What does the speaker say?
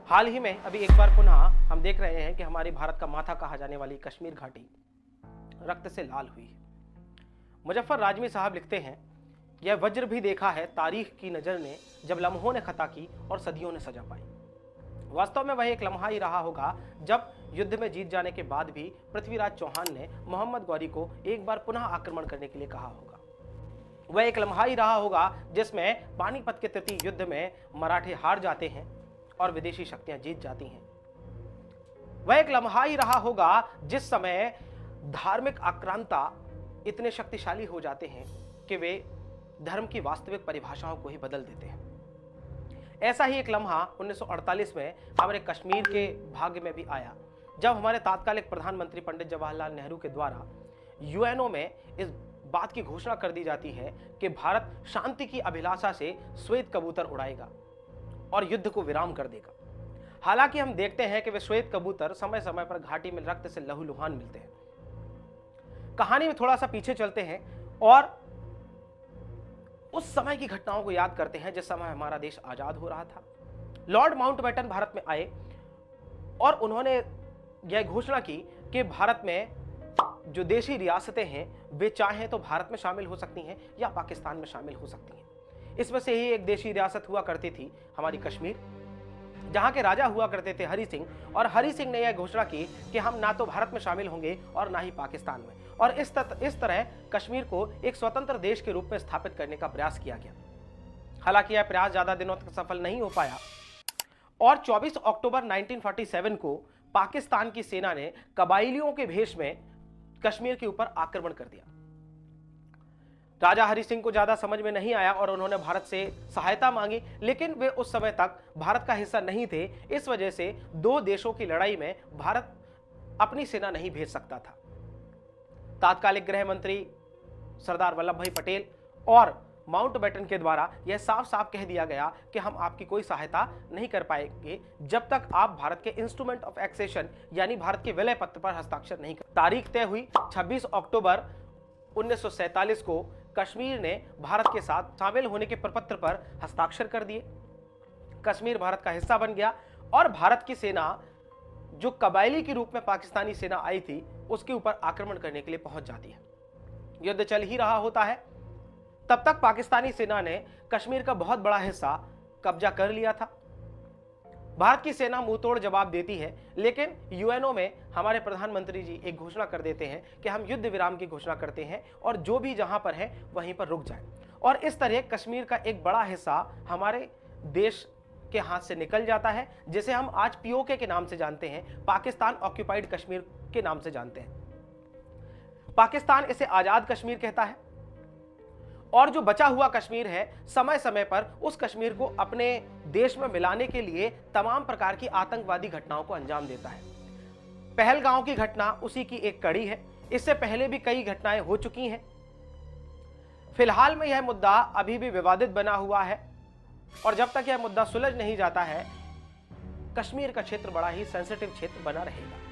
हाल ही में अभी एक बार पुनः हम देख रहे हैं कि हमारे भारत का माथा कहा जाने वाली कश्मीर घाटी रक्त से लाल हुई है। मुजफ्फर राजमी साहब लिखते हैं, यह वज्र भी देखा है तारीख की नजर ने, जब लम्हों ने खता की और सदियों ने सजा पाई। वास्तव में वह एक लम्हा ही रहा होगा जब युद्ध में जीत जाने के बाद भी पृथ्वीराज चौहान ने मोहम्मद गौरी को एक बार पुनः आक्रमण करने के लिए कहा होगा। वह एक लम्हा ही रहा होगा जिसमें पानीपत के तृतीय युद्ध में मराठे हार जाते हैं और विदेशी शक्तियां जीत जाती हैं। वह एक लम्हा ही रहा होगा जिस समय धार्मिक आक्रांता इतने शक्तिशाली हो जाते हैं कि वे धर्म की वास्तविक परिभाषाओं को ही बदल देते हैं। ऐसा ही एक लम्हा 1948 में हमारे कश्मीर के भाग्य में भी आया, जब हमारे तात्कालिक प्रधानमंत्री पंडित जवाहरलाल नेहरू के द्वारा यूएनओ में इस बात की घोषणा कर दी जाती है कि भारत शांति की अभिलाषा से श्वेत कबूतर उड़ाएगा और युद्ध को विराम कर देगा। हालांकि हम देखते हैं कि वे श्वेत कबूतर समय समय पर घाटी में रक्त से लहूलुहान मिलते हैं। कहानी में थोड़ा सा पीछे चलते हैं और उस समय की घटनाओं को याद करते हैं जिस समय हमारा देश आजाद हो रहा था। लॉर्ड माउंटबेटन भारत में आए और उन्होंने यह घोषणा की कि भारत में जो देशी रियासतें हैं वे चाहें तो भारत में शामिल हो सकती हैं या पाकिस्तान में शामिल हो सकती हैं। इसमें से ही एक देशी रियासत हुआ करती थी हमारी कश्मीर, जहां के राजा हुआ करते थे हरि सिंह, और हरि सिंह ने यह घोषणा की कि हम ना तो भारत में शामिल होंगे और ना ही पाकिस्तान में, और इस तरह कश्मीर को एक स्वतंत्र देश के रूप में स्थापित करने का प्रयास किया गया। हालांकि यह प्रयास ज्यादा दिनों तक सफल नहीं हो पाया और 24 अक्टूबर 1947 को पाकिस्तान की सेना ने कबाइलियों के भेष में कश्मीर के ऊपर आक्रमण कर दिया। राजा हरि सिंह को ज्यादा समझ में नहीं आया और उन्होंने भारत से सहायता मांगी, लेकिन वे उस समय तक भारत का हिस्सा नहीं थे। इस वजह से दो देशों की लड़ाई में भारत अपनी सेना नहीं भेज सकता था। तात्कालिक गृह मंत्री सरदार वल्लभ भाई पटेल और माउंटबेटन के द्वारा यह साफ साफ कह दिया गया कि हम आपकी कोई सहायता नहीं कर पाएंगे जब तक आप भारत के इंस्ट्रूमेंट ऑफ एक्सेशन यानी भारत के विलय पत्र पर हस्ताक्षर नहीं कर। तारीख तय हुई 26 अक्टूबर 1947 को कश्मीर ने भारत के साथ शामिल होने के प्रपत्र पर हस्ताक्षर कर दिए। कश्मीर भारत का हिस्सा बन गया और भारत की सेना जो कबायली के रूप में पाकिस्तानी सेना आई थी उसके ऊपर आक्रमण करने के लिए पहुंच जाती है। युद्ध चल ही रहा होता है, तब तक पाकिस्तानी सेना ने कश्मीर का बहुत बड़ा हिस्सा कब्जा कर लिया था। भारत की सेना मुंहतोड़ जवाब देती है, लेकिन यूएनओ में हमारे प्रधानमंत्री जी एक घोषणा कर देते हैं कि हम युद्ध विराम की घोषणा करते हैं और जो भी जहां पर है वहीं पर रुक जाए। और इस तरह कश्मीर का एक बड़ा हिस्सा हमारे देश के हाथ से निकल जाता है, जिसे हम आज पीओके के नाम से जानते हैं, पाकिस्तान ऑक्यूपाइड कश्मीर के नाम से जानते हैं। पाकिस्तान इसे आजाद कश्मीर कहता है और जो बचा हुआ कश्मीर है समय समय पर उस कश्मीर को अपने देश में मिलाने के लिए तमाम प्रकार की आतंकवादी घटनाओं को अंजाम देता है। पहलगांव की घटना उसी की एक कड़ी है। इससे पहले भी कई घटनाएं हो चुकी हैं। फिलहाल में यह मुद्दा अभी भी विवादित बना हुआ है और जब तक यह मुद्दा सुलझ नहीं जाता है कश्मीर का क्षेत्र बड़ा ही सेंसिटिव क्षेत्र बना रहेगा।